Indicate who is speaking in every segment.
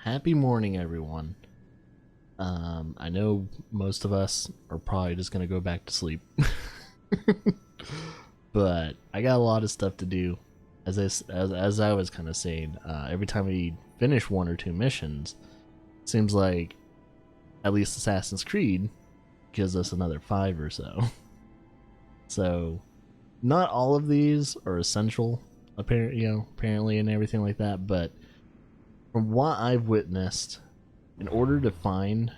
Speaker 1: Happy morning, everyone. I know most of us are probably just gonna go back to sleep, but I got a lot of stuff to do. As I was kind of saying, every time we finish one or two missions, it seems like at least Assassin's Creed gives us another five or so. So, not all of these are essential, apparently, and everything like that, but from what I've witnessed, in order to find,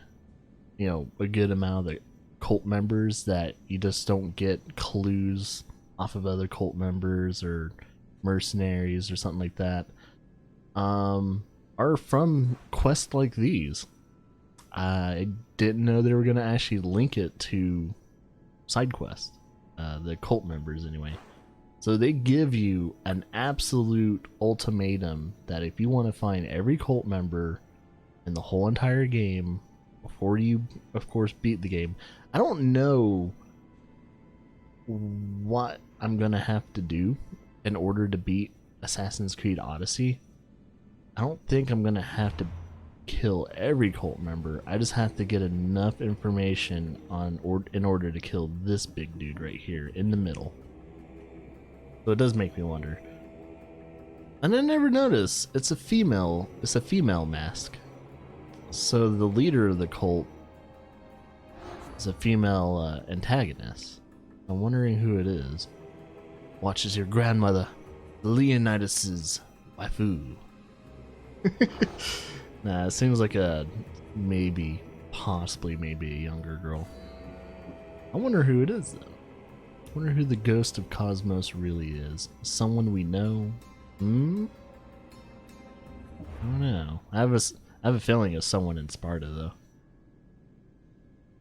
Speaker 1: a good amount of the cult members that you just don't get clues off of other cult members or mercenaries or something like that, are from quests like these. I didn't know they were going to actually link it to side quests, the cult members anyway. So they give you an absolute ultimatum that if you want to find every cult member in the whole entire game before you, of course, beat the game. I don't know what I'm going to have to do in order to beat Assassin's Creed Odyssey. I don't think I'm going to have to kill every cult member. I just have to get enough information in order to kill this big dude right here in the middle. So it does make me wonder. And I never noticed it's a female mask. So the leader of the cult is a female antagonist. I'm wondering who it is. Watches your grandmother, Leonidas's waifu. Nah, it seems like a possibly a younger girl. I wonder who it is though. I wonder who the ghost of Cosmos really is. Someone we know? I don't know. I have a feeling it's someone in Sparta though.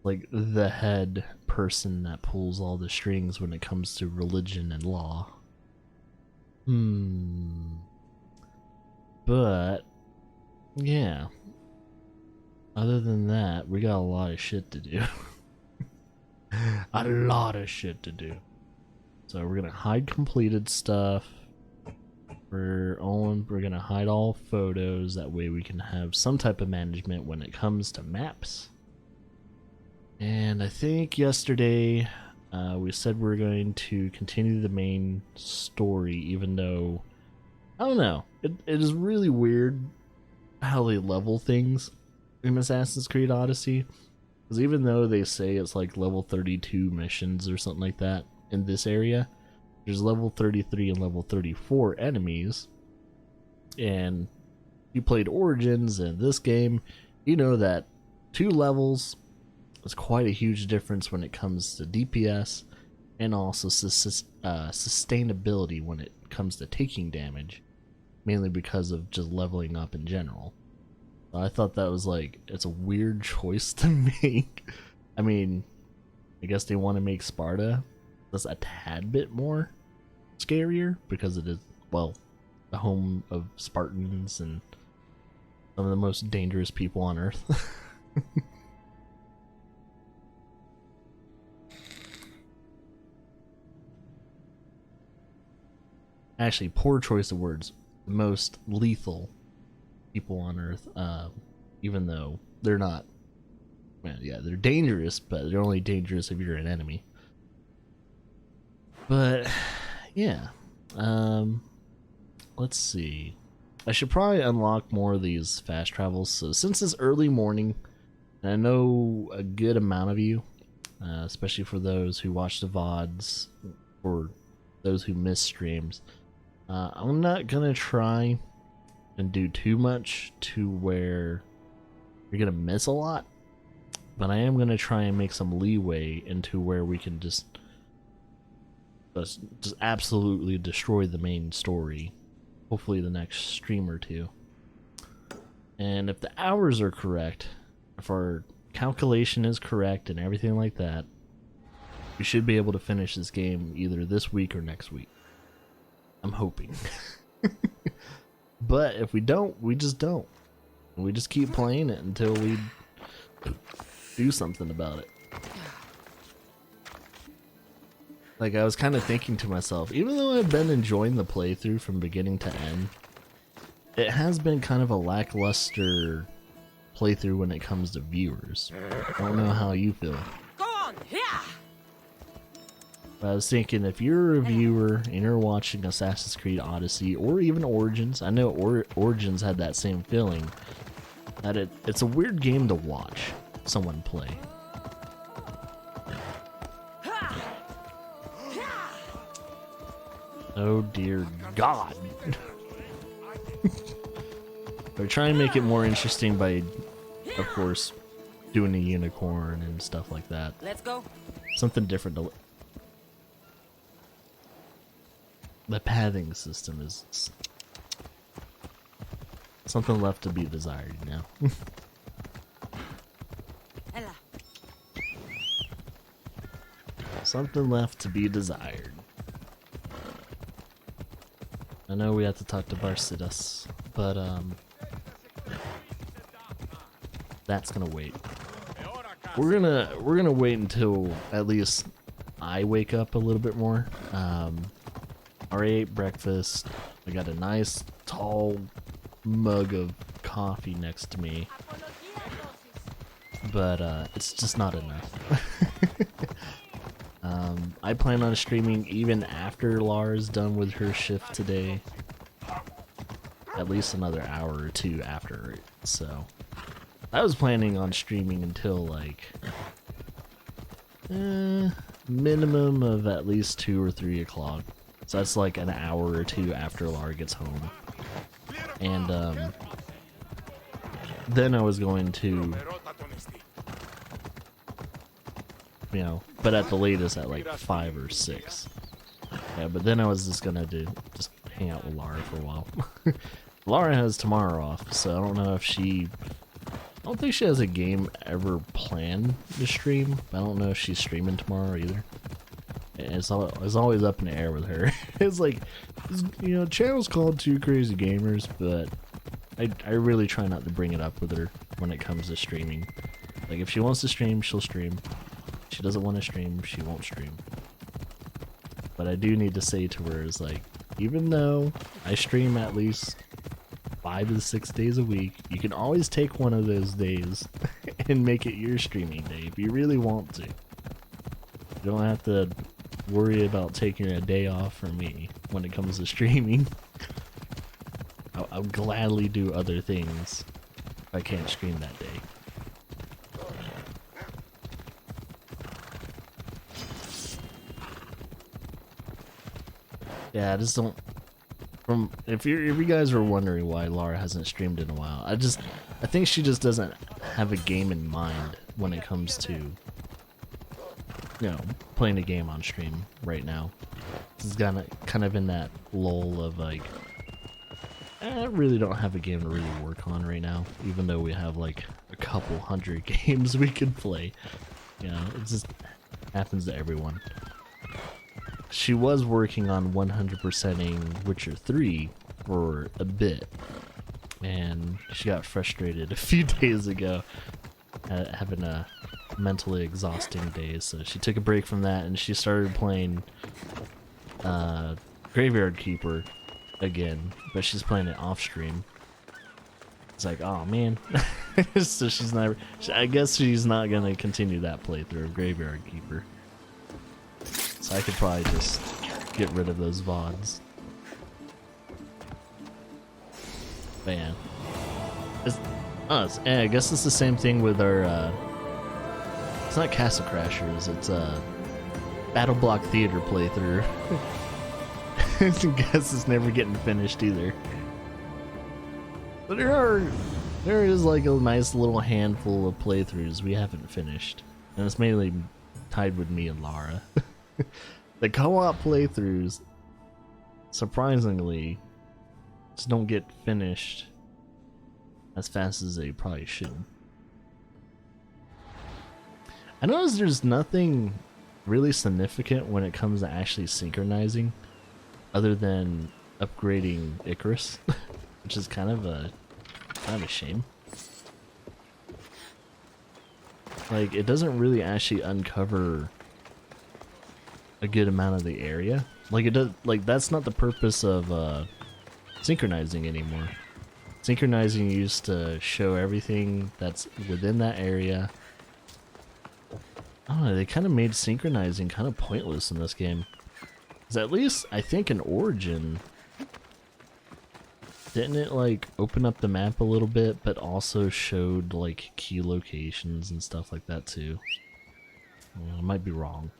Speaker 1: Like the head person that pulls all the strings when it comes to religion and law. But yeah. Other than that, we got a lot of shit to do. A lot of shit to do. So we're gonna hide completed stuff. We're gonna hide all photos. That way we can have some type of management when it comes to maps. And I think yesterday we said we're going to continue the main story, even though I don't know. It is really weird how they level things in Assassin's Creed Odyssey. Because even though they say it's like level 32 missions or something like that in this area, there's level 33 and level 34 enemies. And you played Origins in this game, you know that 2 levels is quite a huge difference when it comes to DPS and also sustainability when it comes to taking damage, mainly because of just leveling up in general. I thought that was it's a weird choice to make. I mean, I guess they want to make Sparta just a tad bit more scarier because it is, well, the home of Spartans and some of the most dangerous people on Earth. Actually, poor choice of words. The most lethal people on Earth, even though they're not, well, yeah, they're dangerous, but they're only dangerous if you're an enemy. But yeah, let's see. I should probably unlock more of these fast travels. So since it's early morning, and I know a good amount of you, especially for those who watch the VODs or those who miss streams, I'm not gonna try and do too much to where you're gonna miss a lot, but I am gonna try and make some leeway into where we can just absolutely destroy the main story, hopefully the next stream or two. And if the hours are correct, if our calculation is correct and everything like that, we should be able to finish this game either this week or next week. I'm hoping. But if we don't, we just don't. We just keep playing it until we do something about it. Like, I was kind of thinking to myself, even though I've been enjoying the playthrough from beginning to end, it has been kind of a lackluster playthrough when it comes to viewers. I don't know how you feel.
Speaker 2: Go on, yeah.
Speaker 1: But I was thinking, if you're a viewer and you're watching Assassin's Creed Odyssey or even Origins, I know Origins had that same feeling, that it's a weird game to watch someone play. Oh dear God. They're trying to make it more interesting by, of course, doing a unicorn and stuff like that.
Speaker 2: Let's go.
Speaker 1: Something different to... The pathing system is... something left to be desired, you know? Something left to be desired. I know we have to talk to Barcidas, but that's gonna wait. We're gonna wait until at least I wake up a little bit more. I already ate breakfast. I got a nice tall mug of coffee next to me, but it's just not enough. I plan on streaming even after Lara's done with her shift today. At least another hour or two after it. So I was planning on streaming until like minimum of at least 2 or 3 o'clock. So that's like an hour or two after Lara gets home. And then I was going to, you know, but at the latest at like 5 or 6. Yeah, but then I was just gonna just hang out with Lara for a while. Lara has tomorrow off, so I don't know if I don't think she has a game ever planned to stream. I don't know if she's streaming tomorrow either. It's always up in the air with her. It's like, you know, channel's called Two Crazy Gamers, but I really try not to bring it up with her when it comes to streaming. Like, if she wants to stream, she'll stream. If she doesn't want to stream, she won't stream. But I do need to say to her, is like, even though I stream at least 5 to 6 days a week, you can always take one of those days and make it your streaming day if you really want to. You don't have to worry about taking a day off from me when it comes to streaming. I'll gladly do other things if I can't stream that day. Yeah, I just don't. If you guys were wondering why Lara hasn't streamed in a while, I think she just doesn't have a game in mind when it comes to, you know, playing a game on stream right now. She's kind of in that lull of like, I really don't have a game to really work on right now, even though we have like a couple hundred games we could play. You know, it just happens to everyone. She was working on 100%ing Witcher 3 for a bit, and she got frustrated a few days ago at having a mentally exhausting day, so she took a break from that and she started playing Graveyard Keeper again, but she's playing it off stream. It's like, oh man. So I guess she's not gonna continue that playthrough of Graveyard Keeper. So I could probably just get rid of those VODs. But yeah. I guess it's the same thing with our, it's not Castle Crashers, it's Battle Block Theater playthrough. I guess it's never getting finished either. But there is like a nice little handful of playthroughs we haven't finished. And it's mainly tied with me and Lara. The co-op playthroughs, surprisingly, just don't get finished as fast as they probably should. I noticed there's nothing really significant when it comes to actually synchronizing, other than upgrading Icarus, which is kind of a shame. Like, it doesn't really actually uncover a good amount of the area. Like, it does, like, that's not the purpose of synchronizing anymore. Synchronizing used to show everything that's within that area. I don't know, they kind of made synchronizing kind of pointless in this game. Because at least, I think in Origin, didn't it like open up the map a little bit, but also showed like key locations and stuff like that too? I might be wrong.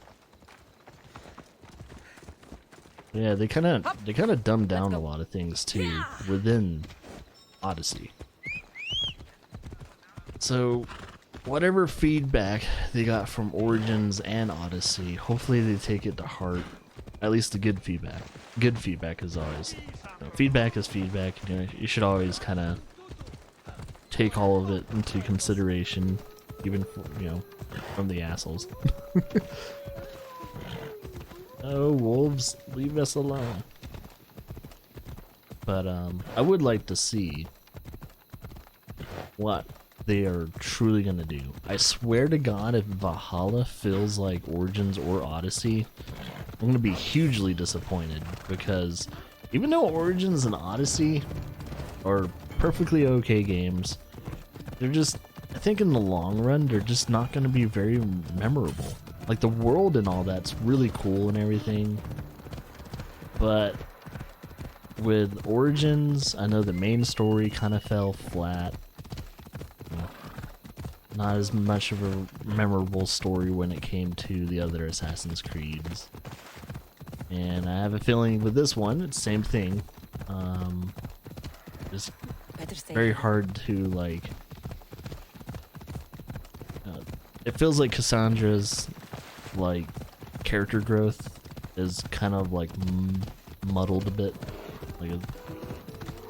Speaker 1: Yeah, they kind of dumbed down a lot of things too within Odyssey. So, whatever feedback they got from Origins and Odyssey, hopefully they take it to heart. At least the good feedback. Good feedback is always, feedback is feedback. You know, you should always kind of take all of it into consideration, even from the assholes. Oh, wolves, leave us alone. But I would like to see what they are truly gonna do. I swear to God, if Valhalla feels like Origins or Odyssey, I'm gonna be hugely disappointed, because even though Origins and Odyssey are perfectly okay games, they're just, I think in the long run, they're just not gonna be very memorable. Like, the world and all that's really cool and everything, but with Origins, I know the main story kind of fell flat. Not as much of a memorable story when it came to the other Assassin's Creeds. And I have a feeling with this one, it's the same thing. Just very hard to, like... it feels like Cassandra's, like, character growth is kind of, like, muddled a bit. Like, a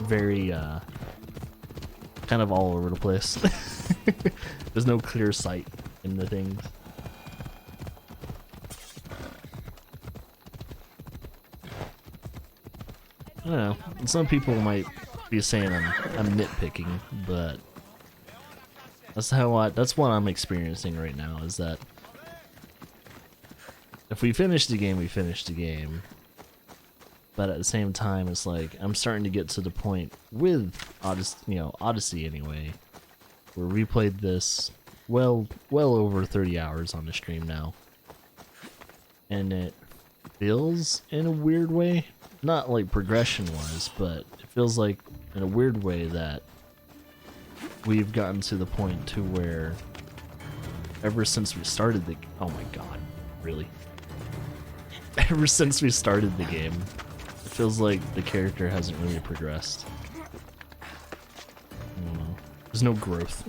Speaker 1: very, kind of all over the place. There's no clear sight in the things. I don't know. Some people might be saying I'm nitpicking, but that's what I'm experiencing right now, is that if we finish the game, we finish the game. But at the same time, it's like I'm starting to get to the point with Odyssey anyway, where we played this well over 30 hours on the stream now, and it feels in a weird way, not like progression wise, but it feels like in a weird way that we've gotten to the point to where ever since we started the, oh my god, really? Ever since we started the game, it feels like the character hasn't really progressed. I don't know. There's no growth.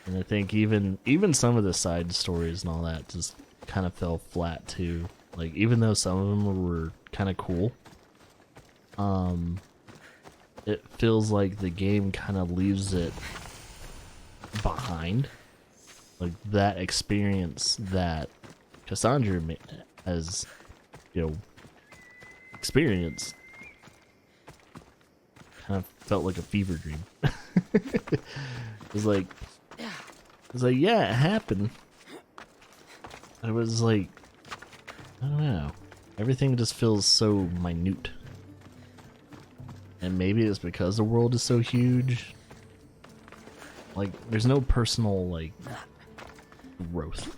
Speaker 1: And I think even some of the side stories and all that just kind of fell flat too. Like, even though some of them were kind of cool, it feels like the game kind of leaves it behind. Like, that experience that Cassandra has, experienced kind of felt like a fever dream. It was like, yeah, it happened. It was like, I don't know. Everything just feels so minute. And maybe it's because the world is so huge. Like, there's no personal, like, growth.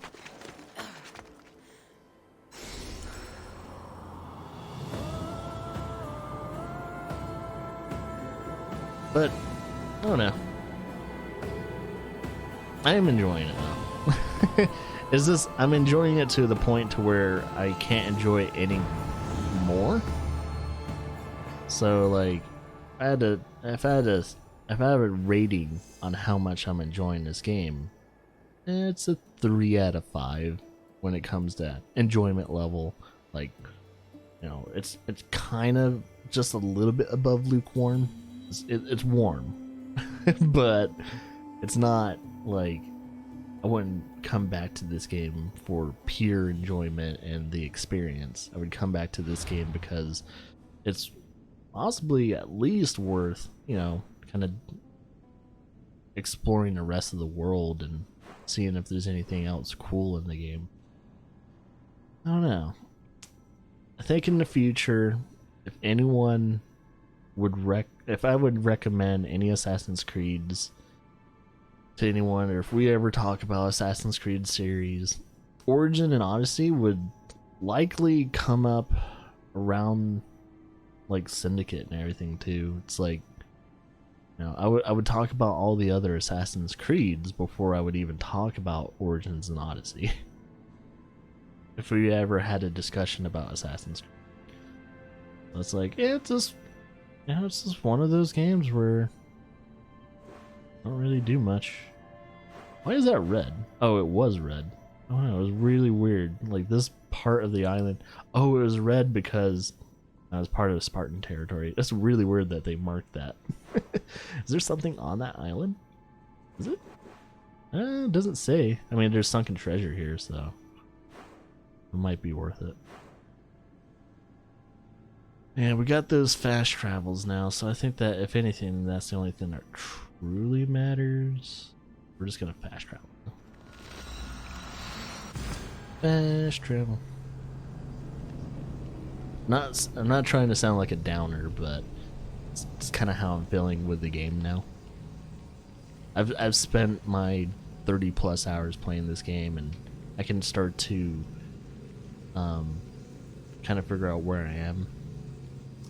Speaker 1: But, I don't know. I am enjoying it though. I'm enjoying it to the point to where I can't enjoy it any more. So, like, if I have a rating on how much I'm enjoying this game, it's a 3 out of 5 when it comes to enjoyment level. Like, it's kind of just a little bit above lukewarm. It's warm, but it's not like I wouldn't come back to this game for pure enjoyment and the experience. I would come back to this game because it's possibly at least worth, kind of exploring the rest of the world and seeing if there's anything else cool in the game. I don't know. I think in the future, if anyone would if I would recommend any Assassin's Creeds to anyone, or if we ever talk about Assassin's Creed series, Origin and Odyssey would likely come up around like Syndicate and everything too. It's like, you know, I would talk about all the other Assassin's Creeds before I would even talk about Origins and Odyssey. If we ever had a discussion about Assassin's Creed. So it's like, yeah, it's just, you know, it's just one of those games where I don't really do much. Why is that red? Oh, it was red. Oh no, it was really weird. Like this part of the island. Oh, it was red because I was part of the Spartan territory. That's really weird that they marked that. Is there something on that island? Is it? It doesn't say. I mean, there's sunken treasure here, so it might be worth it. Yeah, we got those fast travels now, so I think that if anything, that's the only thing that truly matters. We're just gonna fast travel. Fast travel. I'm not trying to sound like a downer, but it's kind of how I'm feeling with the game now. I've spent my 30 plus hours playing this game, and I can start to kind of figure out where I am.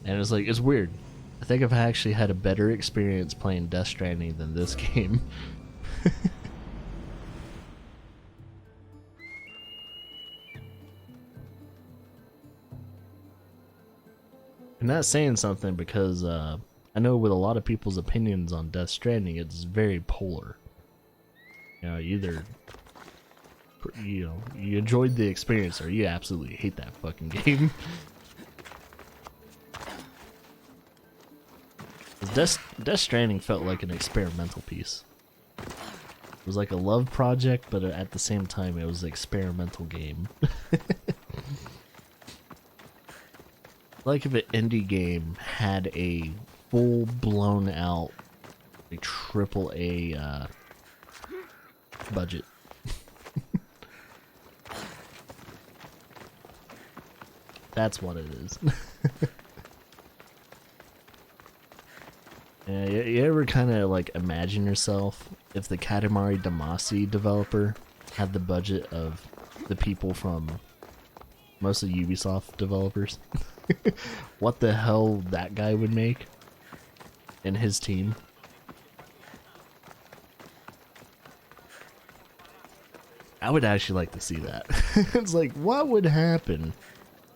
Speaker 1: And it's like, it's weird. I think I've actually had a better experience playing Death Stranding than this game. I'm not saying something because I know with a lot of people's opinions on Death Stranding, it's very polar. You know, either you enjoyed the experience or you absolutely hate that fucking game. Death Stranding felt like an experimental piece. It was like a love project, but at the same time, it was an experimental game. Like if an indie game had a full blown out like AAA budget. That's what it is. Yeah, you ever kind of like imagine yourself if the Katamari Damacy developer had the budget of the people from most of Ubisoft developers? What the hell that guy would make and his team? I would actually like to see that. It's like, what would happen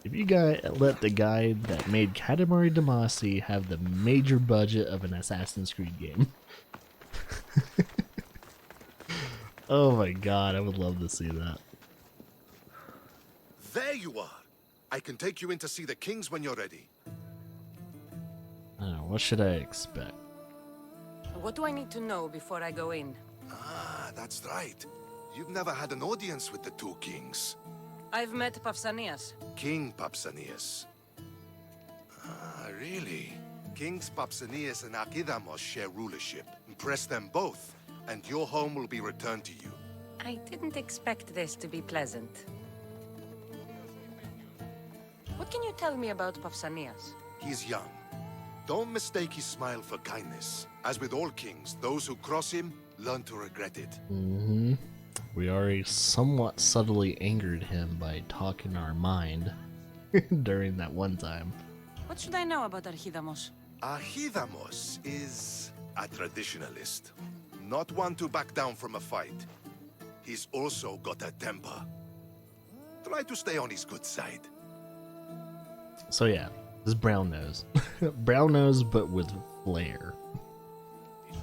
Speaker 1: if you let the guy that made Katamari Damacy have the major budget of an Assassin's Creed game? Oh my god, I would love to see that.
Speaker 2: There you are. I can take you in to see the kings when you're ready.
Speaker 1: I don't know, what should I expect?
Speaker 3: What do I need to know before I go in?
Speaker 2: Ah, that's right. You've never had an audience with the two kings.
Speaker 3: I've met Pausanias.
Speaker 2: King Pausanias. Ah, really? Kings Pausanias and Archidamos share rulership. Impress them both, and your home will be returned to you.
Speaker 3: I didn't expect this to be pleasant. What can you tell me about Pausanias?
Speaker 2: He's young. Don't mistake his smile for kindness. As with all kings, those who cross him learn to regret it.
Speaker 1: Mm-hmm. We already somewhat subtly angered him by talking our mind during that one time.
Speaker 3: What should I know about Archidamos?
Speaker 2: Archidamos is a traditionalist. Not one to back down from a fight. He's also got a temper. Try to stay on his good side.
Speaker 1: So yeah, this is brown nose. Brown nose, but with flair.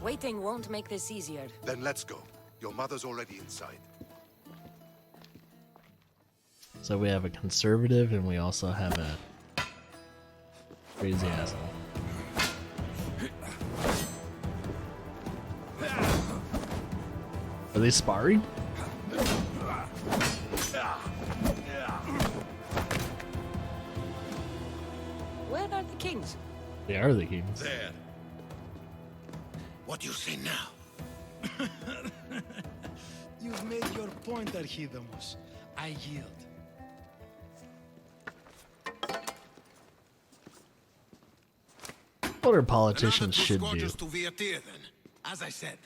Speaker 3: Waiting won't make this easier.
Speaker 2: Then let's go. Your mother's already inside.
Speaker 1: So we have a conservative and we also have a crazy asshole. Are they sparring?
Speaker 3: Where are the kings?
Speaker 1: They are the kings.
Speaker 2: There. What do you say now?
Speaker 4: You've made your point, Archidamos. I yield.
Speaker 1: what our
Speaker 5: Another
Speaker 1: politicians
Speaker 5: two
Speaker 1: should do.
Speaker 5: scourges to Viatir, then. As I said.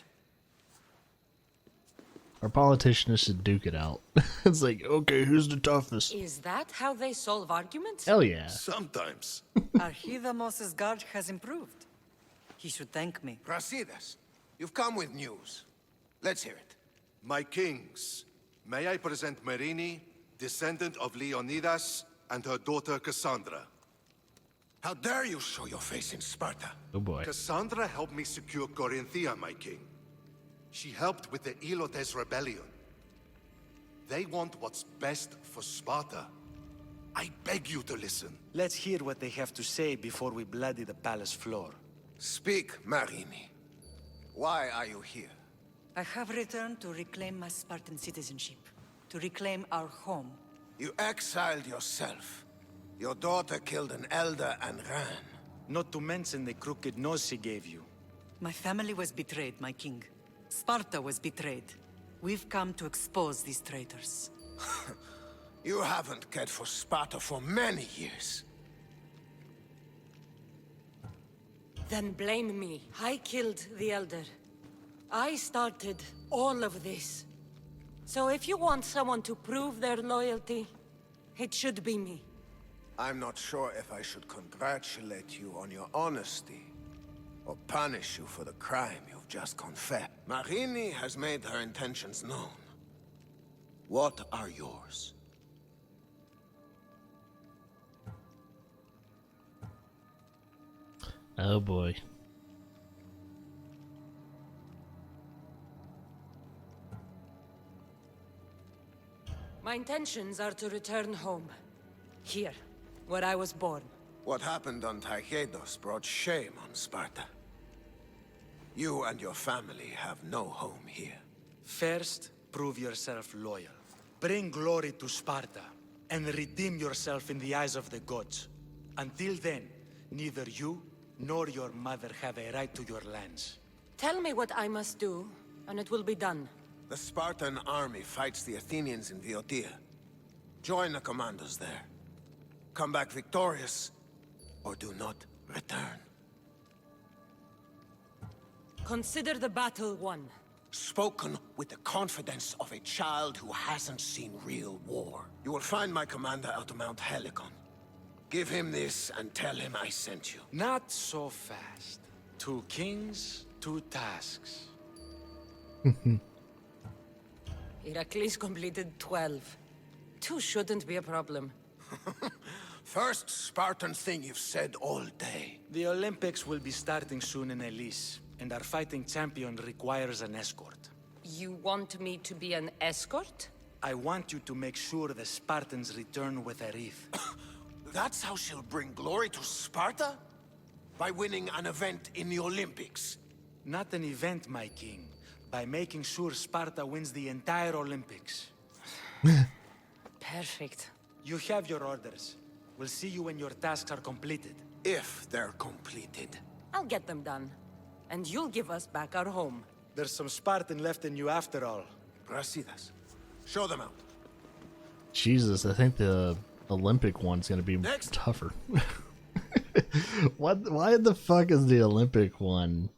Speaker 1: Our politicians should duke it out. It's like, okay, who's the toughest?
Speaker 3: Is that how they solve arguments?
Speaker 1: Hell yeah.
Speaker 2: Sometimes.
Speaker 6: Archidamos' guard has improved. He should thank me.
Speaker 5: Brasidas, you've come with news. Let's hear it.
Speaker 2: My kings, may I present Marini, descendant of Leonidas, and her daughter Cassandra.
Speaker 5: How dare you show your face in Sparta?
Speaker 1: Oh boy.
Speaker 2: Cassandra helped me secure Corinthia, my king. She helped with the Elotes rebellion. They want what's best for Sparta. I beg you to listen.
Speaker 4: Let's hear what they have to say before we bloody the palace floor.
Speaker 5: Speak, Marini. Why are you here?
Speaker 6: I have returned to reclaim my Spartan citizenship, to reclaim our home.
Speaker 5: You exiled yourself. Your daughter killed an elder and ran.
Speaker 4: Not to mention the crooked nose she gave you.
Speaker 6: My family was betrayed, my king. Sparta was betrayed. We've come to expose these traitors.
Speaker 5: You haven't cared for Sparta for many years.
Speaker 3: Then blame me. I killed the Elder. I started all of this. So if you want someone to prove their loyalty, it should be me.
Speaker 5: I'm not sure if I should congratulate you on your honesty, or punish you for the crime you've just confessed. Marini has made her intentions known. What are yours?
Speaker 1: Oh boy.
Speaker 3: My intentions are to return home. Here, where I was born.
Speaker 5: What happened on Taygedos brought shame on Sparta. You and your family have no home here.
Speaker 4: First, prove yourself loyal. Bring glory to Sparta, and redeem yourself in the eyes of the gods. Until then, neither you nor your mother have a right to your lands.
Speaker 3: Tell me what I must do, and it will be done.
Speaker 5: The Spartan army fights the Athenians in Boeotia. Join the commandos there. Come back victorious, or do not return.
Speaker 3: Consider the battle won.
Speaker 5: Spoken with the confidence of a child who hasn't seen real war. You will find my commander out of Mount Helicon. Give him this and tell him I sent you.
Speaker 4: Not so fast. 2 kings, 2 tasks.
Speaker 3: Heracles completed 12. 2 shouldn't be a problem.
Speaker 5: First Spartan thing you've said all day.
Speaker 4: The Olympics will be starting soon in Elise, and our fighting champion requires an escort.
Speaker 3: You want me to be an escort?
Speaker 4: I want you to make sure the Spartans return with a wreath.
Speaker 5: That's how she'll bring glory to Sparta? By winning an event in the Olympics.
Speaker 4: Not an event, my king. By making sure Sparta wins the entire Olympics.
Speaker 3: Perfect.
Speaker 4: You have your orders. We'll see you when your tasks are completed.
Speaker 5: If they're completed.
Speaker 3: I'll get them done. And you'll give us back our home.
Speaker 4: There's some Spartan left in you after all.
Speaker 5: Brasidas, show them out.
Speaker 1: Jesus, I think the Olympic one's gonna be
Speaker 5: Next.
Speaker 1: tougher. Why the fuck is the Olympic one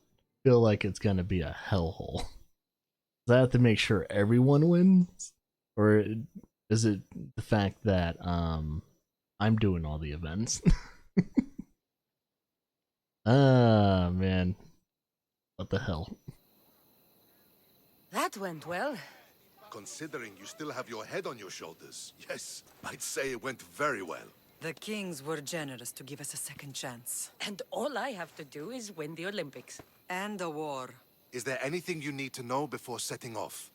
Speaker 1: feel like it's gonna be a hellhole? Does that have to make sure everyone wins? Or is it the fact that I'm doing all the events? Ah, man. What the hell?
Speaker 3: That went well.
Speaker 2: Considering you still have your head on your shoulders, yes, I'd say it went very well.
Speaker 6: The kings were generous to give us a second chance.
Speaker 3: And all I have to do is win the Olympics.
Speaker 6: And a war.
Speaker 2: Is there anything you need to know before setting off?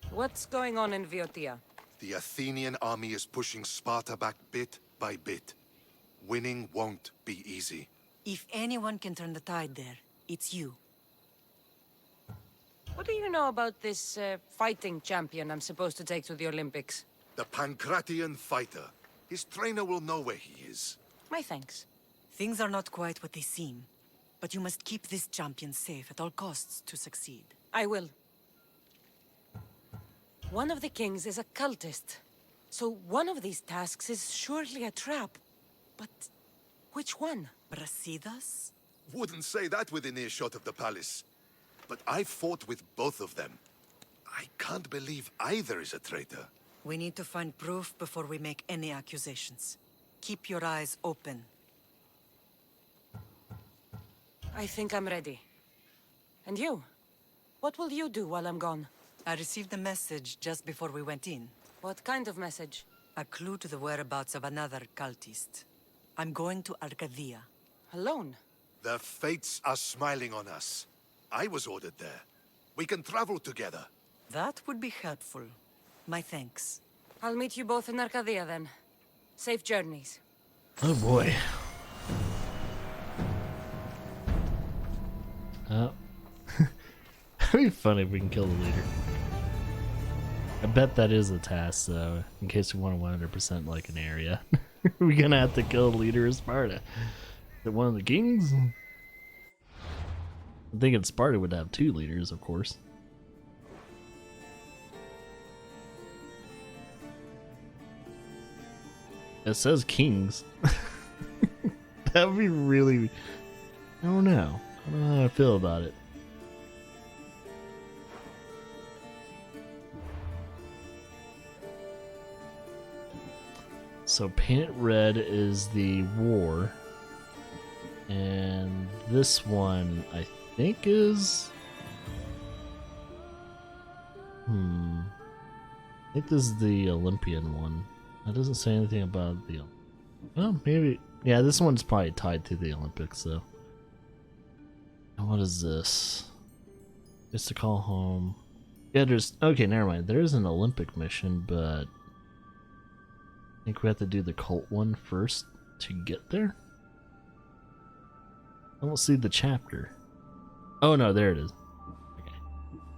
Speaker 3: What's going on in Boeotia?
Speaker 2: The Athenian army is pushing Sparta back bit by bit. Winning won't be easy.
Speaker 6: If anyone can turn the tide there, it's you.
Speaker 3: What do you know about this fighting champion I'm supposed to take to the Olympics?
Speaker 2: The Pancratian fighter. His trainer will know where he is.
Speaker 3: My thanks.
Speaker 6: Things are not quite what they seem. But you must keep this champion safe at all costs to succeed.
Speaker 3: I will. One of the kings is a cultist. So one of these tasks is surely a trap. But Which one?
Speaker 6: Brasidas?
Speaker 2: Wouldn't say that within earshot of the palace. But I fought with both of them. I can't believe either is a traitor.
Speaker 6: We need to find proof before we make any accusations. Keep your eyes open.
Speaker 3: I think I'm ready. And you? What will you do while I'm gone?
Speaker 6: I received a message just before we went in.
Speaker 3: What kind of message?
Speaker 6: A clue to the whereabouts of another cultist. I'm going to Arcadia.
Speaker 3: Alone?
Speaker 2: The fates are smiling on us. I was ordered there. We can travel together.
Speaker 6: That would be helpful. My thanks.
Speaker 3: I'll meet you both in Arcadia then. Safe journeys.
Speaker 1: Oh boy. It'd be funny if we can kill the leader. I bet that is a task, though, in case we want to 100% like an area. We're gonna have to kill the leader of Sparta. Is it one of the kings? I'm thinking Sparta would have 2 leaders, of course. It says kings. That would be really... I don't know. I don't know how I feel about it. So painted red is the war. And this one, I think is... I think this is the Olympian one. That doesn't say anything about the... Well, maybe... Yeah, this one's probably tied to the Olympics, though. And what is this? Just to call home. Yeah, there's... Okay, never mind. There is an Olympic mission, but... I think we have to do the cult one first to get there? I don't see the chapter. Oh no, there it is. Okay.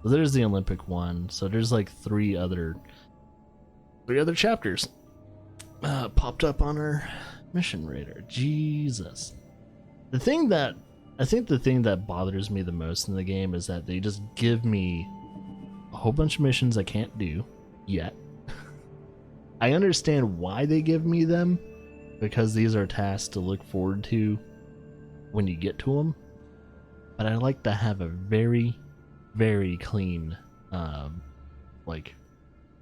Speaker 1: So there's the Olympic one. So there's like 3 other chapters popped up on our mission radar. Jesus. I think the thing that bothers me the most in the game is that they just give me a whole bunch of missions I can't do yet. I understand why they give me them, because these are tasks to look forward to when you get to them. But I like to have a very, very clean, like,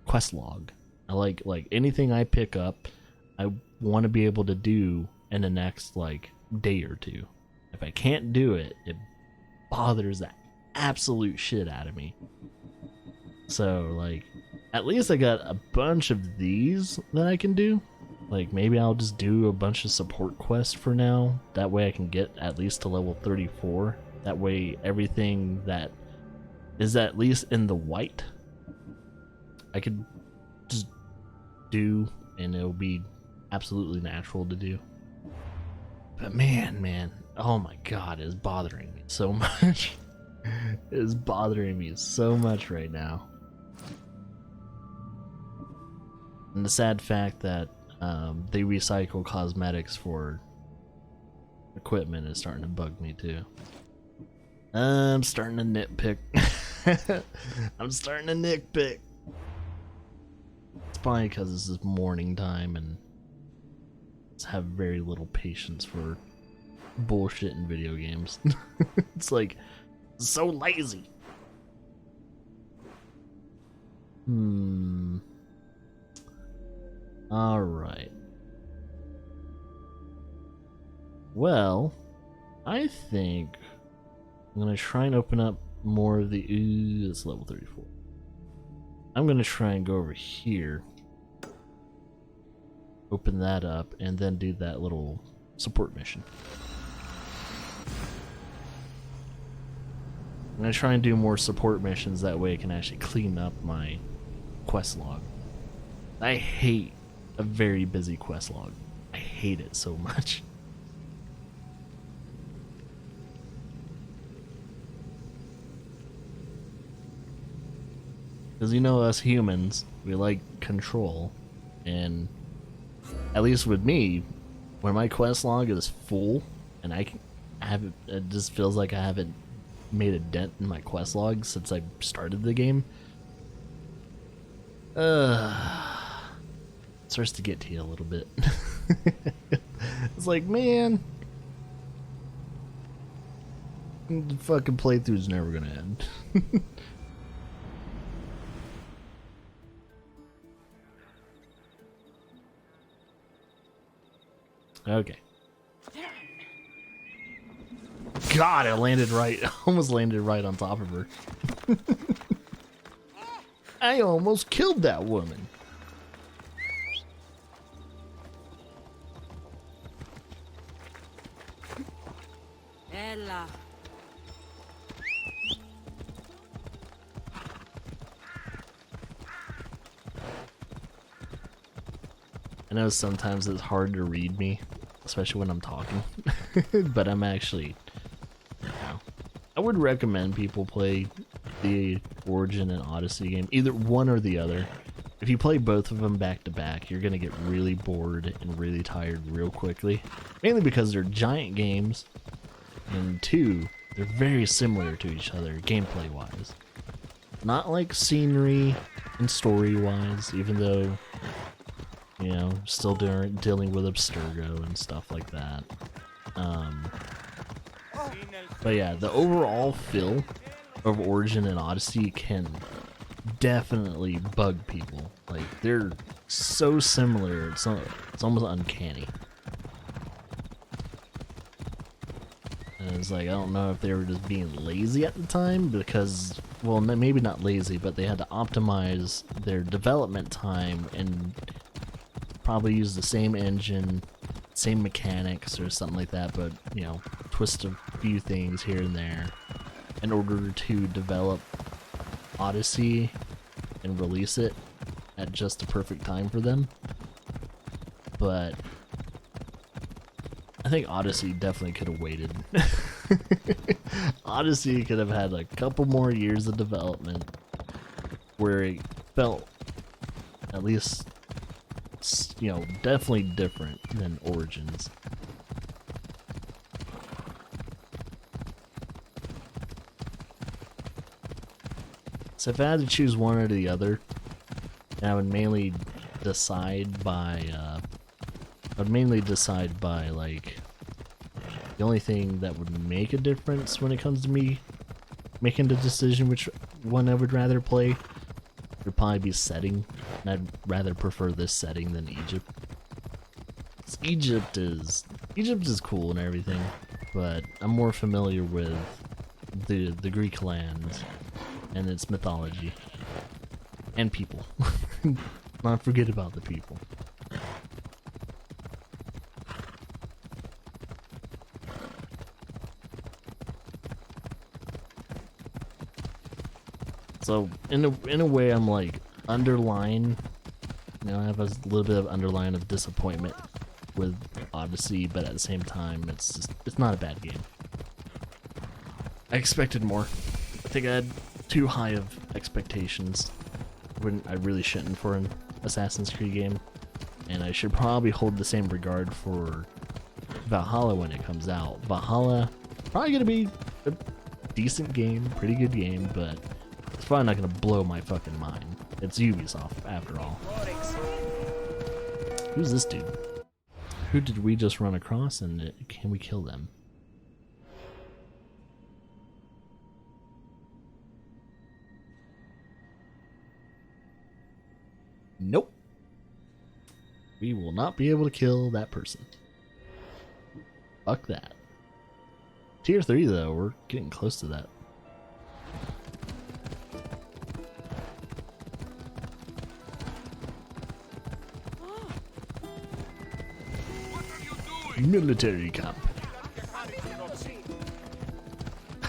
Speaker 1: quest log. I like anything I pick up, I want to be able to do in the next, like, day or 2. If I can't do it, it bothers the absolute shit out of me. So, like, at least I got a bunch of these that I can do. Like, maybe I'll just do a bunch of support quests for now. That way I can get at least to level 34. That way everything that is at least in the white, I could just do, and it'll be absolutely natural to do. But man, oh my god, it's bothering me so much. It is bothering me so much right now. And the sad fact that they recycle cosmetics for equipment is starting to bug me too. I'm starting to nitpick. I'm starting to nitpick. It's probably because this is morning time and I have very little patience for bullshit in video games. It's like so lazy. Alright. Well, I think I'm gonna try and open up more of the... Ooh, it's level 34. I'm gonna try and go over here. Open that up and then do that little support mission. I'm gonna try and do more support missions, that way I can actually clean up my quest log. I hate a very busy quest log. I hate it so much. Because you know us humans, we like control, and at least with me, when my quest log is full and I haven't, it just feels like I haven't made a dent in my quest log since I started the game. It starts to get to you a little bit. It's like, man, the fucking playthrough's never gonna end. Okay. God, I landed right, almost landed right on top of her. I almost killed that woman.
Speaker 3: Ella.
Speaker 1: I know sometimes it's hard to read me, especially when I'm talking, but I'm actually, you know, I would recommend people play the Origin and Odyssey game, either one or the other. If you play both of them back to back, you're gonna get really bored and really tired real quickly, mainly because they're giant games, and two, they're very similar to each other gameplay wise. Not like scenery and story wise, even though, you know, still dealing with Abstergo and stuff like that. But yeah, the overall feel of Origin and Odyssey can definitely bug people. Like, they're so similar, it's almost uncanny. And it's like, I don't know if they were just being lazy at the time because, well, maybe not lazy, but they had to optimize their development time and probably use the same engine, same mechanics or something like that, but, you know, twist a few things here and there in order to develop Odyssey and release it at just the perfect time for them. But I think Odyssey definitely could have waited. Odyssey could have had a couple more years of development where it felt at least, you know, definitely different than Origins. So if I had to choose one or the other, I would mainly decide by, like, the only thing that would make a difference when it comes to me making the decision which one I would rather play would probably be setting, and I'd rather prefer this setting than Egypt. Egypt is cool and everything, but I'm more familiar with the Greek land and its mythology and people. Not forget about the people. So in a way, I'm like underline. You know, I have a little bit of underline of disappointment with Odyssey, but at the same time, it's not a bad game. I expected more. I think I had too high of expectations when I really shouldn't for an Assassin's Creed game, and I should probably hold the same regard for Valhalla when it comes out. Valhalla probably gonna be a decent game, pretty good game, but it's probably not gonna blow my fucking mind. It's Ubisoft after all. Who's this dude? Who did we just run across, and can we kill them? Nope. We will not be able to kill that person. Fuck that. Tier 3 though, we're getting close to that. Military camp.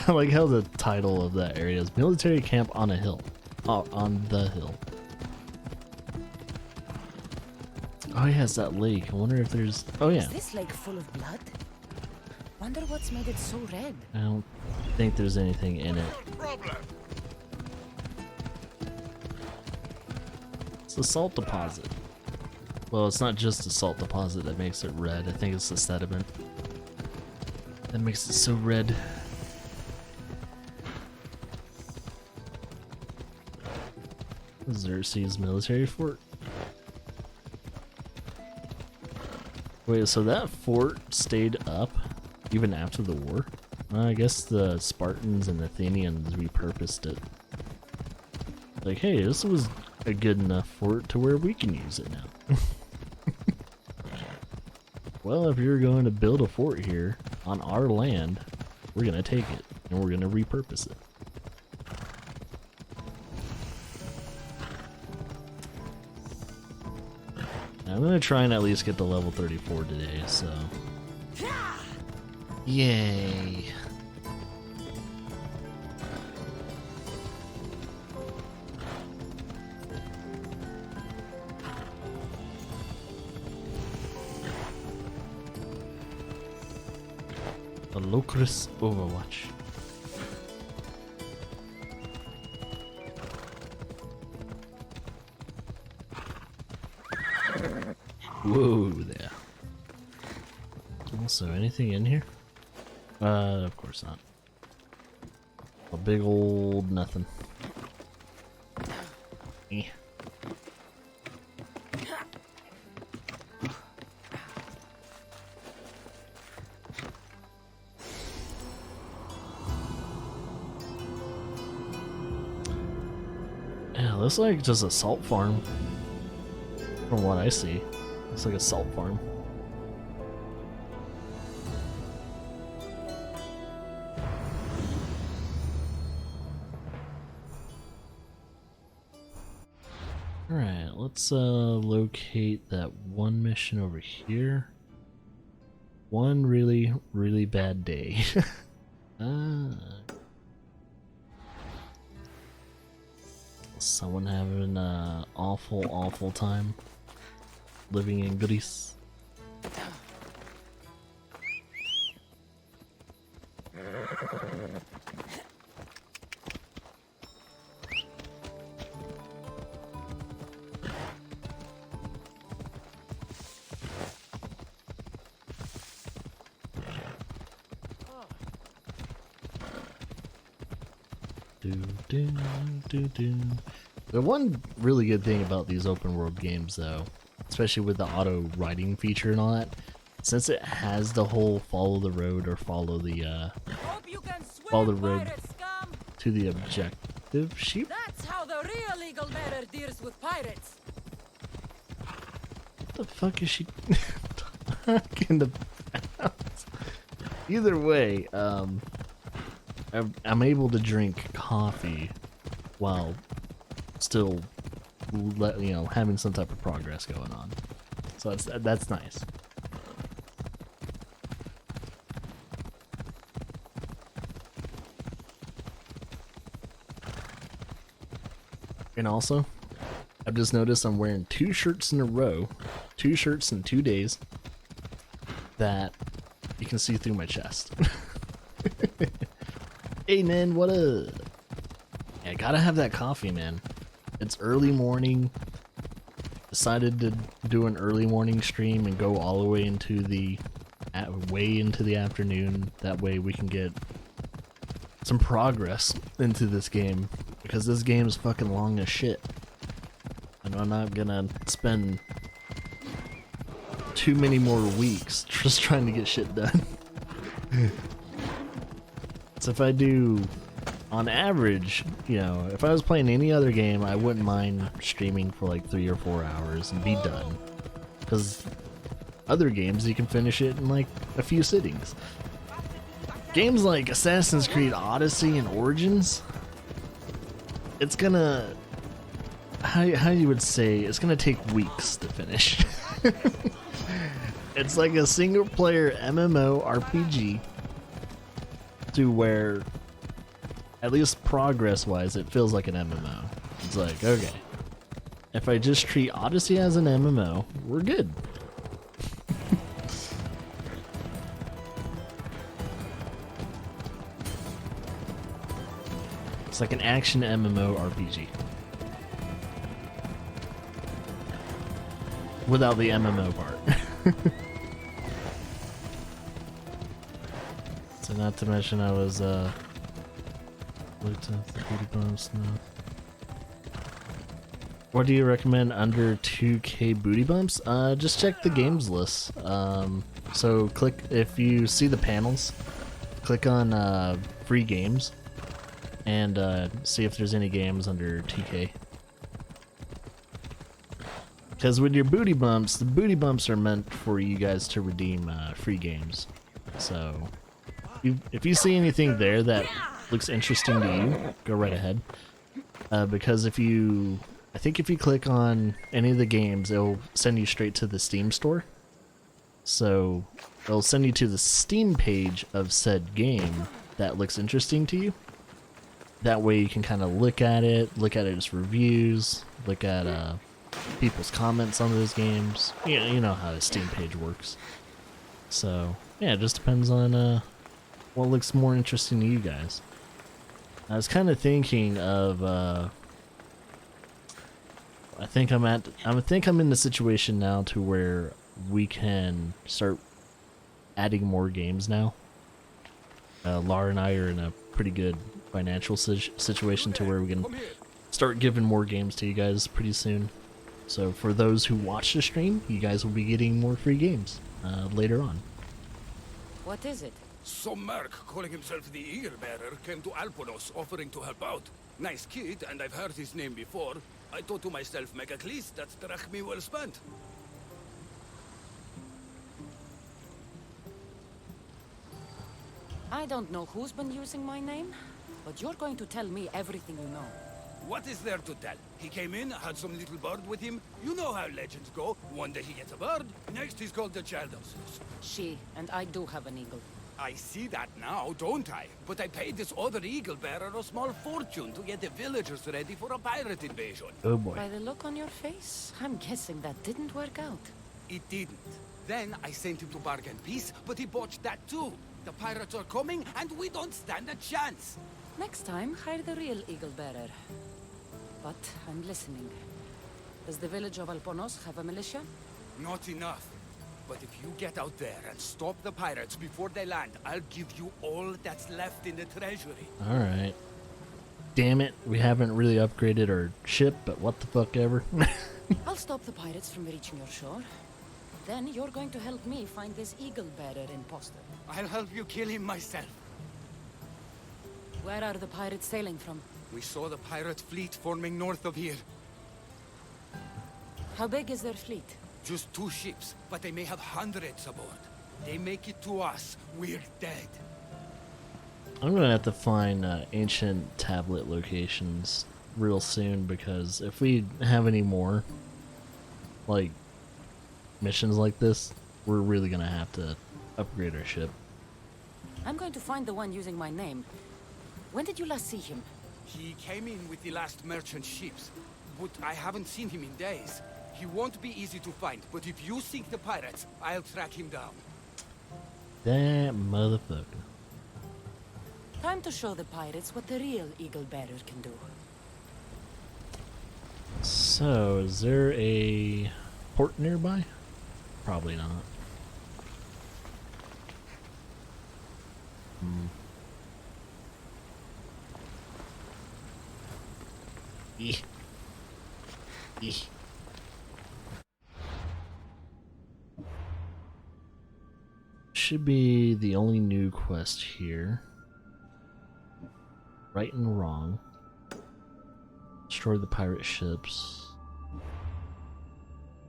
Speaker 1: I like how the title of that area is Military Camp on a Hill. Oh, on the hill. Oh yeah, it's that lake. I wonder if there's... Oh yeah.
Speaker 3: Is this lake full of blood? Wonder what's made it so red.
Speaker 1: I don't think there's anything in it. It's a salt deposit. Well, it's not just the salt deposit that makes it red. I think it's the sediment that makes it so red. Xerxes military fort. Wait, so that fort stayed up even after the war? I guess the Spartans and Athenians repurposed it. Like, hey, this was a good enough fort to where we can use it now. Well, if you're going to build a fort here on our land, we're gonna take it and we're gonna repurpose it. I'm gonna try and at least get to level 34 today, so. Yay. A Locris Overwatch. Whoa there. Also, anything in here? Of course not. A big old nothing. Eh. Yeah, looks like just a salt farm. From what I see. Looks like a salt farm. Alright, let's locate that one mission over here. One really, really bad day. Someone having an awful, awful time living in Greece. The one really good thing about these open world games, though, especially with the auto writing feature and all that, since it has the whole follow the road or follow the road to the objective sheep.
Speaker 3: That's how the real legal matter deals with pirates.
Speaker 1: What the fuck is she talking about? Either way, I'm able to drink coffee while still, having some type of progress going on. So that's nice. And also, I've just noticed I'm wearing 2 shirts in a row, 2 shirts in 2 days, that you can see through my chest. Hey man, what up? Yeah, gotta have that coffee, man. It's early morning. Decided to do an early morning stream and go all the way into the afternoon. That way we can get some progress into this game, because this game is fucking long as shit. And I'm not gonna spend too many more weeks just trying to get shit done. So if I do, on average, if I was playing any other game, I wouldn't mind streaming for like 3 or 4 hours and be done. Because other games, you can finish it in like a few sittings. Games like Assassin's Creed Odyssey and Origins, it's gonna, how you would say, it's gonna take weeks to finish. It's like a single player MMO RPG, to where, at least progress wise, it feels like an MMO. It's like, okay, if I just treat Odyssey as an MMO, we're good. It's like an action MMO RPG without the MMO part. So not to mention I was looked at the booty bumps now. What do you recommend under 2K booty bumps? Just check the games list. So click, if you see the panels, click on free games and see if there's any games under 2K. Because with your booty bumps, the booty bumps are meant for you guys to redeem free games. So if you see anything there that looks interesting to you, go right ahead. Because I think if you click on any of the games, it'll send you straight to the Steam store. So it'll send you to the Steam page of said game that looks interesting to you. That way you can kind of look at its reviews, look at people's comments on those games. You know how the Steam page works. So yeah, it just depends on what looks more interesting to you guys. I was kind of thinking of I think I'm in the situation now to where we can start adding more games now. Lara and I are in a pretty good financial situation to where we can start giving more games to you guys pretty soon. So for those who watch the stream, you guys will be getting more free games later on.
Speaker 3: What is it?
Speaker 7: Some merc calling himself the Eagle Bearer came to Alponos offering to help out. Nice kid, and I've heard his name before. I thought to myself, make at least that's drachmi well spent.
Speaker 3: I don't know who's been using my name, but you're going to tell me everything you know.
Speaker 7: What is there to tell? He came in, had some little bird with him. You know how legends go. One day he gets a bird, next he's called the child of Zeus.
Speaker 3: She and I do have an eagle.
Speaker 7: I see that now, don't I? But I paid this other Eagle Bearer a small fortune to get the villagers ready for a pirate invasion.
Speaker 1: Oh boy.
Speaker 3: By the look on your face, I'm guessing that didn't work out.
Speaker 7: It didn't. Then I sent him to bargain peace, but he botched that too. The pirates are coming, and we don't stand a chance.
Speaker 3: Next time, hire the real eagle bearer. But I'm listening. Does the village of Alponos have a militia?
Speaker 7: Not enough. But if you get out there and stop the pirates before they land, I'll give you all that's left in the treasury.
Speaker 1: Alright. Damn it, we haven't really upgraded our ship, but what the fuck ever.
Speaker 3: I'll stop the pirates from reaching your shore. Then you're going to help me find this eagle bearer imposter.
Speaker 7: I'll help you kill him myself.
Speaker 3: Where are the pirates sailing from?
Speaker 7: We saw the pirate fleet forming north of here.
Speaker 3: How big is their fleet?
Speaker 7: Just 2 ships, but they may have hundreds aboard. They make it to us, we're dead.
Speaker 1: I'm gonna have to find ancient tablet locations real soon, because if we have any more like missions like this, we're really gonna have to upgrade our ship.
Speaker 3: I'm going to find the one using my name. When did you last see him?
Speaker 7: He came in with the last merchant ships, but I haven't seen him in days. He won't be easy to find, but if you sink the pirates, I'll track him down.
Speaker 1: That motherfucker.
Speaker 3: Time to show the pirates what the real eagle bearer can do.
Speaker 1: So, is there a port nearby? Probably not. Eeh. Eeh. Should be the only new quest here. Right and wrong. Destroy the pirate ships.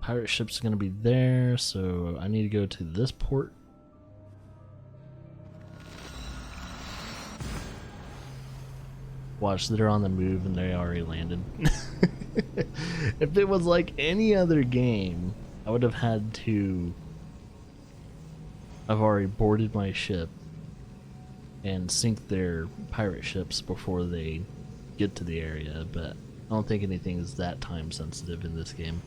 Speaker 1: Pirate ships are gonna be there, so I need to go to this port. Watch, they're on the move and they already landed. If it was like any other game, I would have had to... I've already boarded my ship and sink their pirate ships before they get to the area, but I don't think anything is that time sensitive in this game.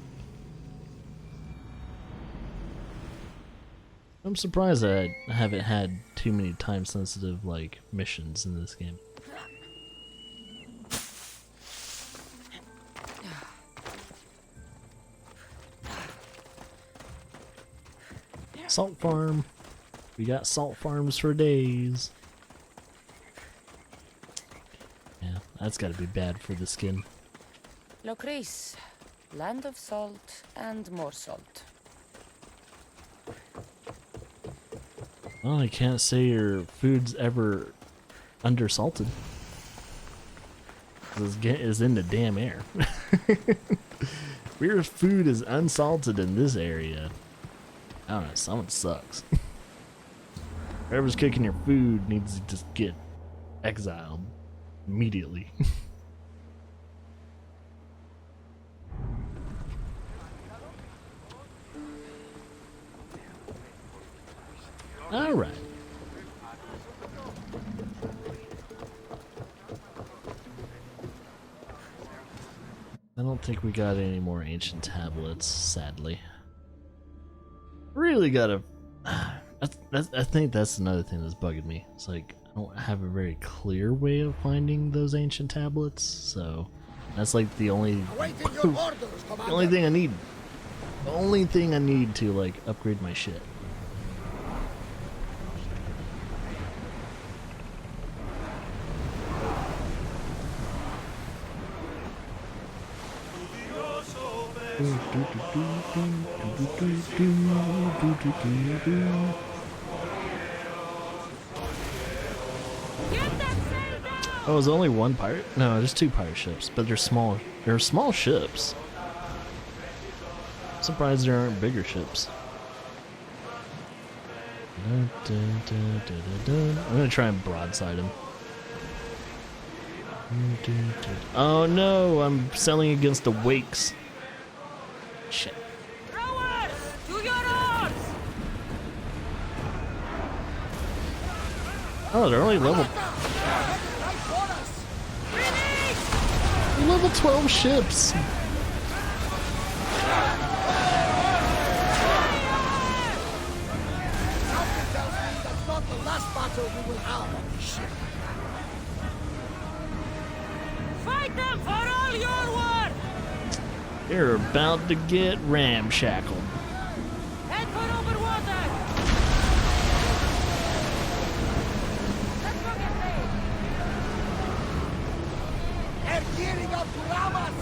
Speaker 1: I'm surprised that I haven't had too many time sensitive like missions in this game. Salt farm. We got salt farms for days. Yeah, that's gotta be bad for the skin.
Speaker 3: Look, Reese, Land of salt and more salt.
Speaker 1: Well, I can't say your food's ever undersalted. 'Cause it's in the damn air. If your food is unsalted in this area, I don't know, someone sucks. Whoever's cooking your food needs to just get exiled immediately. Alright. I don't think we got any more ancient tablets, sadly. Really gotta... I think that's another thing that's bugging me. It's like, I don't have a very clear way of finding those ancient tablets, so... That's like the only... the only thing I need. The only thing I need to, like, upgrade my shit. Oh, is there only one pirate? No, there's two pirate ships, but they're small. They're small ships. I'm surprised there aren't bigger ships. I'm gonna try and broadside him. Oh no, I'm sailing against the wakes. Shit.
Speaker 3: Rowers, to your oars!
Speaker 1: Oh, they're only level 12 ships.
Speaker 8: Something tells me that's not the last battle we will have on this ship.
Speaker 3: Fight them for all you're worth!
Speaker 1: You're about to get ramshackled.
Speaker 3: Head for open water! Let's go get paid!
Speaker 8: They're gearing up to ram us!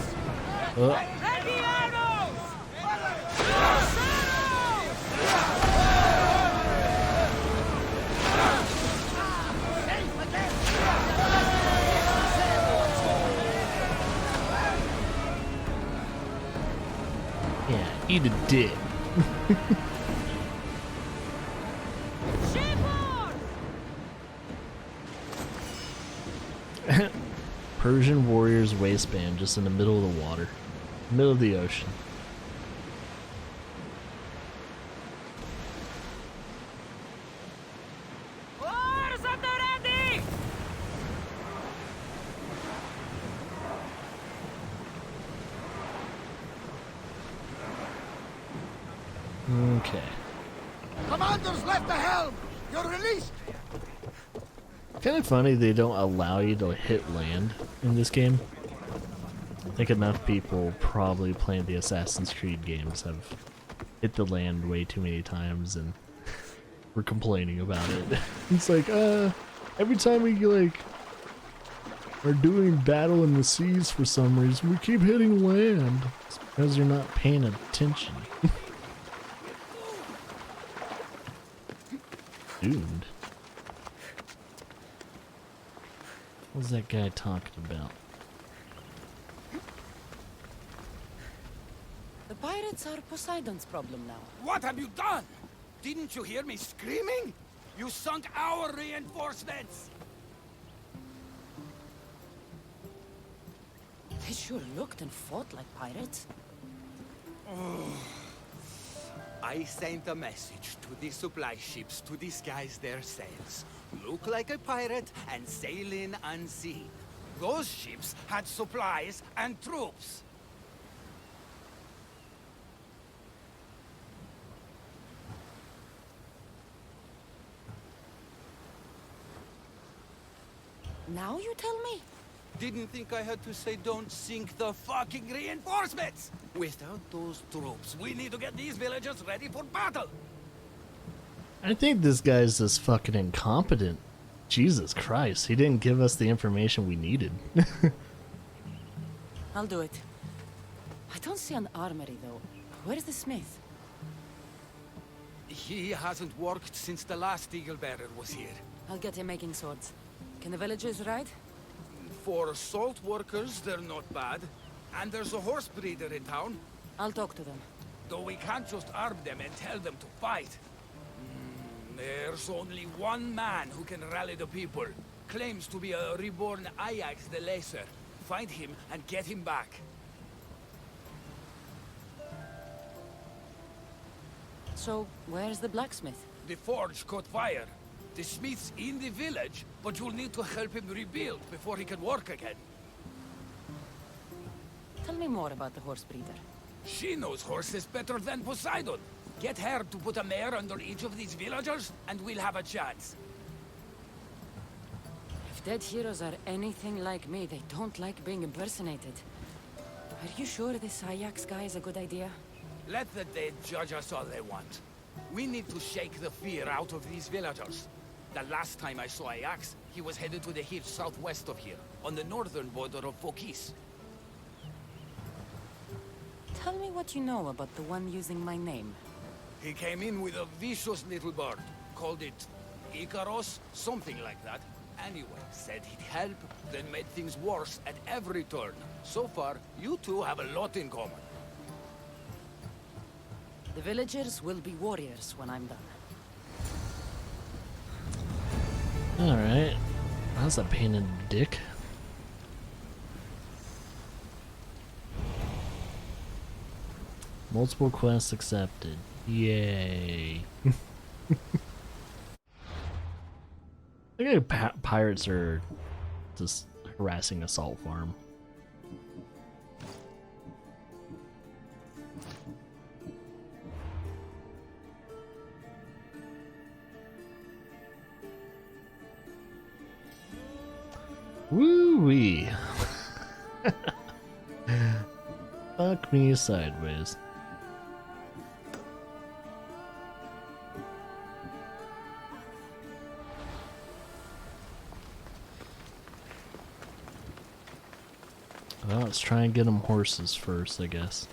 Speaker 3: Ready arrows! Loose arrows!
Speaker 8: Safe again!
Speaker 1: Yeah, eat a dick.
Speaker 3: Shipboard!
Speaker 1: Persian warrior's waistband just in the middle of the water. Middle of the ocean.
Speaker 3: Oars at the ready!
Speaker 1: Okay.
Speaker 8: Commander's left the helm! You're released!
Speaker 1: Kind of funny they don't allow you to hit land in this game. I think enough people probably playing the Assassin's Creed games have hit the land way too many times and we're complaining about it. It's like, every time we like are doing battle in the seas for some reason, we keep hitting land. It's because you're not paying attention. Dude. What's that guy talking about?
Speaker 3: The pirates are Poseidon's problem now.
Speaker 7: What have you done? Didn't you hear me screaming? You sunk our reinforcements!
Speaker 3: They sure looked and fought like pirates.
Speaker 7: I sent a message to the supply ships to disguise their sails. Look like a pirate and sail in unseen. Those ships had supplies and troops.
Speaker 3: Now you tell me?
Speaker 7: Didn't think I had to say don't sink the fucking reinforcements! Without those troops, we need to get these villagers ready for battle!
Speaker 1: I think this guy's just fucking incompetent. Jesus Christ, he didn't give us the information we needed.
Speaker 3: I'll do it. I don't see an armory, though. Where's the smith?
Speaker 7: He hasn't worked since the last Eagle Bearer was here.
Speaker 3: I'll get him making swords. Can the villagers ride?
Speaker 7: For salt workers, they're not bad. And there's a horse breeder in town.
Speaker 3: I'll talk to them.
Speaker 7: Though we can't just arm them and tell them to fight. There's only one man who can rally the people. Claims to be a reborn Ajax the Lesser. Find him and get him back.
Speaker 3: So, where's the blacksmith?
Speaker 7: The forge caught fire. The smith's in the village, but you'll need to help him rebuild before he can work again.
Speaker 3: Tell me more about the horse breeder.
Speaker 7: She knows horses better than Poseidon. Get her to put a mare under each of these villagers, and we'll have a chance.
Speaker 3: If dead heroes are anything like me, they don't like being impersonated. Are you sure this Ajax guy is a good idea?
Speaker 7: Let the dead judge us all they want. We need to shake the fear out of these villagers. The last time I saw Ajax, he was headed to the hills southwest of here, on the northern border of Phokis.
Speaker 3: Tell me what you know about the one using my name.
Speaker 7: He came in with a vicious little bird. Called it Icaros, something like that. Anyway, said he'd help, then made things worse at every turn. So far, you two have a lot in common.
Speaker 3: The villagers will be warriors when I'm done.
Speaker 1: Alright. That's a pain in the dick. Multiple quests accepted. Yay. I think pirates are just harassing a salt farm. Woo-wee. Fuck me sideways. Well, let's try and get them horses first, I guess.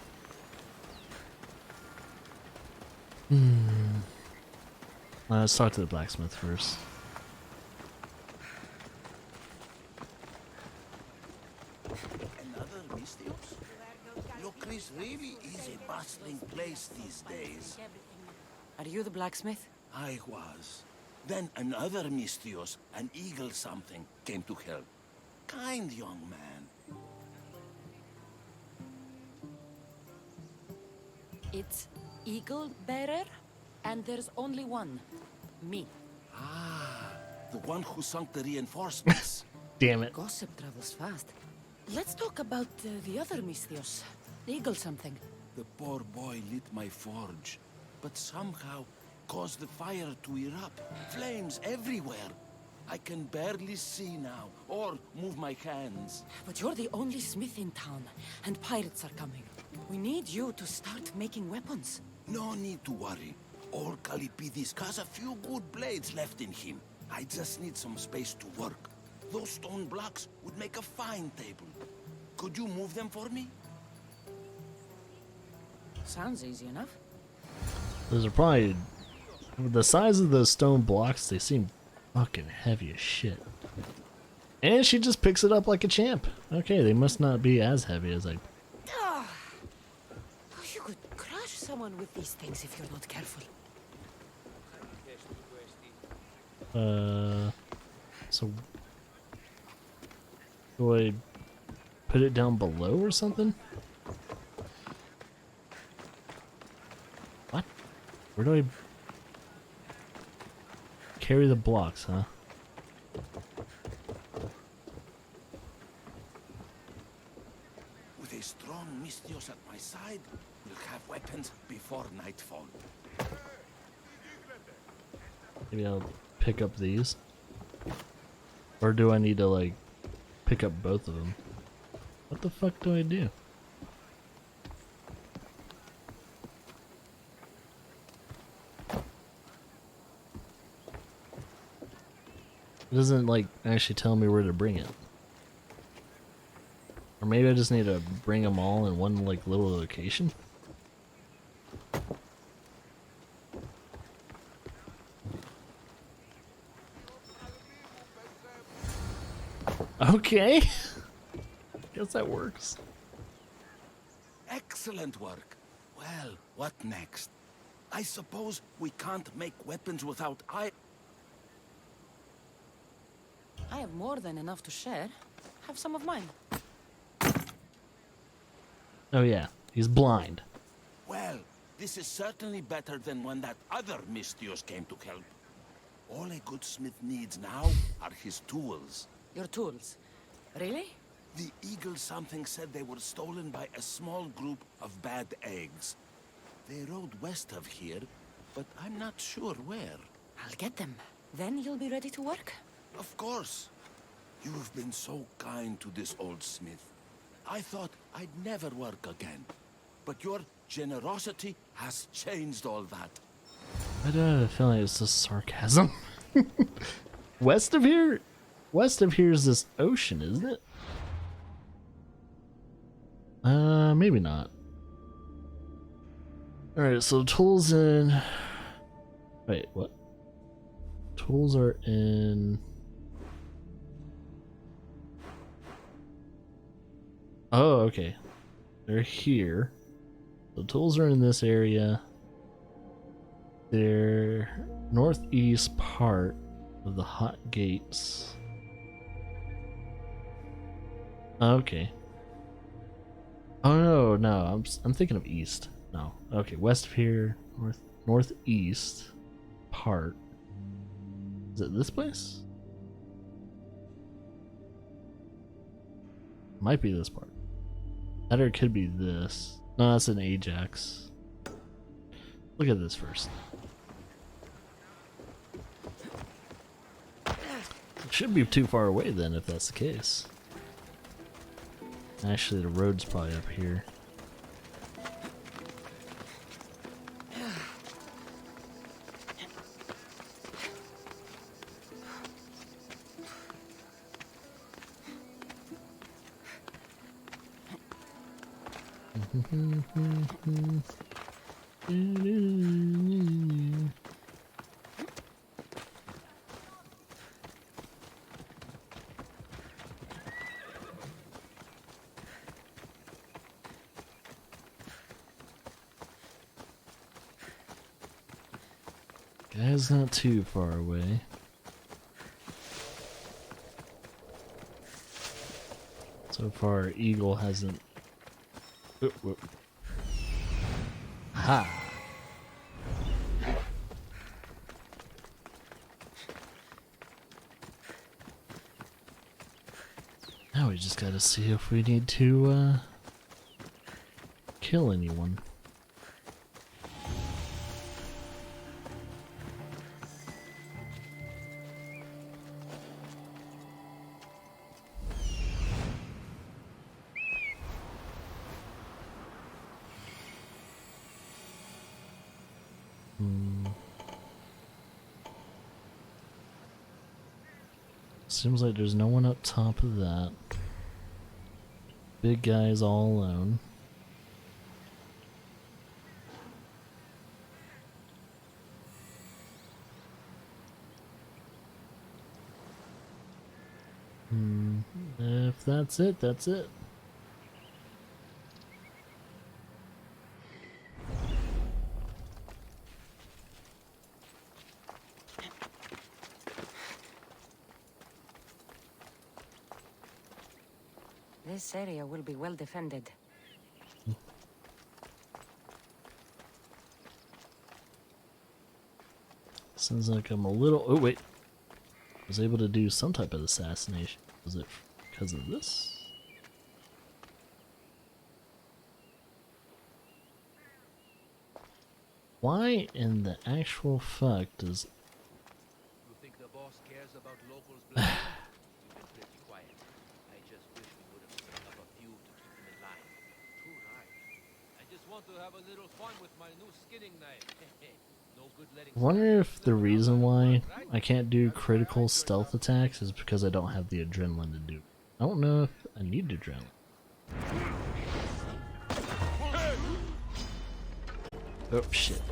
Speaker 1: Let's talk to the blacksmith first.
Speaker 8: Another Mystios? Locris really is a bustling place these days.
Speaker 3: Are you the blacksmith?
Speaker 8: I was. Then another Mystios, an eagle something, came to help. Kind young man.
Speaker 3: It's Eagle Bearer, and there's only one. Me.
Speaker 8: Ah, the one who sunk the reinforcements.
Speaker 1: Damn it.
Speaker 3: Gossip travels fast. Let's talk about the other Mystios. Eagle something.
Speaker 8: The poor boy lit my forge, but somehow caused the fire to erupt. Flames everywhere. I can barely see now, or move my hands.
Speaker 3: But you're the only smith in town, and pirates are coming. We need you to start making weapons.
Speaker 8: No need to worry. Old Calipidis has a few good blades left in him. I just need some space to work. Those stone blocks would make a fine table. Could you move them for me?
Speaker 3: Sounds easy enough.
Speaker 1: Those are probably... The size of those stone blocks, they seem fucking heavy as shit. And she just picks it up like a champ. Okay, they must not be as heavy as I...
Speaker 3: Oh, you could crush someone with these things if you're not careful.
Speaker 1: So... Do I put it down below or something? What? Where do I... Carry the blocks, huh?
Speaker 8: With a strong Mystios at my side, we'll have weapons before nightfall.
Speaker 1: Maybe I'll pick up these. Or do I need to, like, pick up both of them? What the fuck do I do? It doesn't, like, actually tell me where to bring it. Or maybe I just need to bring them all in one like little location. Okay. Guess that works.
Speaker 8: Excellent work. Well, what next? I suppose we can't make weapons without
Speaker 3: I have more than enough to share. Have some of mine.
Speaker 1: Oh yeah, he's blind.
Speaker 8: Well, this is certainly better than when that other Mystios came to help. All a good smith needs now are his tools.
Speaker 3: Your tools. Really?
Speaker 8: The Eagle something said they were stolen by a small group of bad eggs. They rode west of here, but I'm not sure where.
Speaker 3: I'll get them. Then you'll be ready to work?
Speaker 8: Of course. You've been so kind to this old smith. I thought I'd never work again. But your generosity has changed all that.
Speaker 1: I do have a feeling it's just sarcasm. West of here? West of here is this ocean, isn't it? Maybe not. Alright, so tools in... Wait, what? Tools are in... Oh, okay. They're here. The tools are in this area. They're northeast part of the hot gates. Okay. Oh no, I'm thinking of east. No. Okay, west of here, northeast part. Is it this place? Might be this part. That or it could be this. No, that's an Ajax. Look at this first. It shouldn't be too far away then if that's the case. Actually, the road's probably up here. Guy's not too far away. So far, Eagle hasn't. Whoop, whoop. Ha! Now we just gotta see if we need to kill anyone. Seems like there's no one up top of that. Big guy's all alone. If that's it, that's it.
Speaker 3: This area will be well defended.
Speaker 1: Sounds like I'm a little... Oh, wait. I was able to do some type of assassination. Was it because of this? Why in the actual fuck does...
Speaker 9: You think the boss cares about locals' blood? You've been pretty quiet. I just wish we would have set up a few to keep them in line. Too right. I just want to have a little fun with my new skinning knife. No good letting...
Speaker 1: I wonder if the reason why I can't do critical stealth attacks is because I don't have the adrenaline to do it. I don't know if I need adrenaline. Oh shit.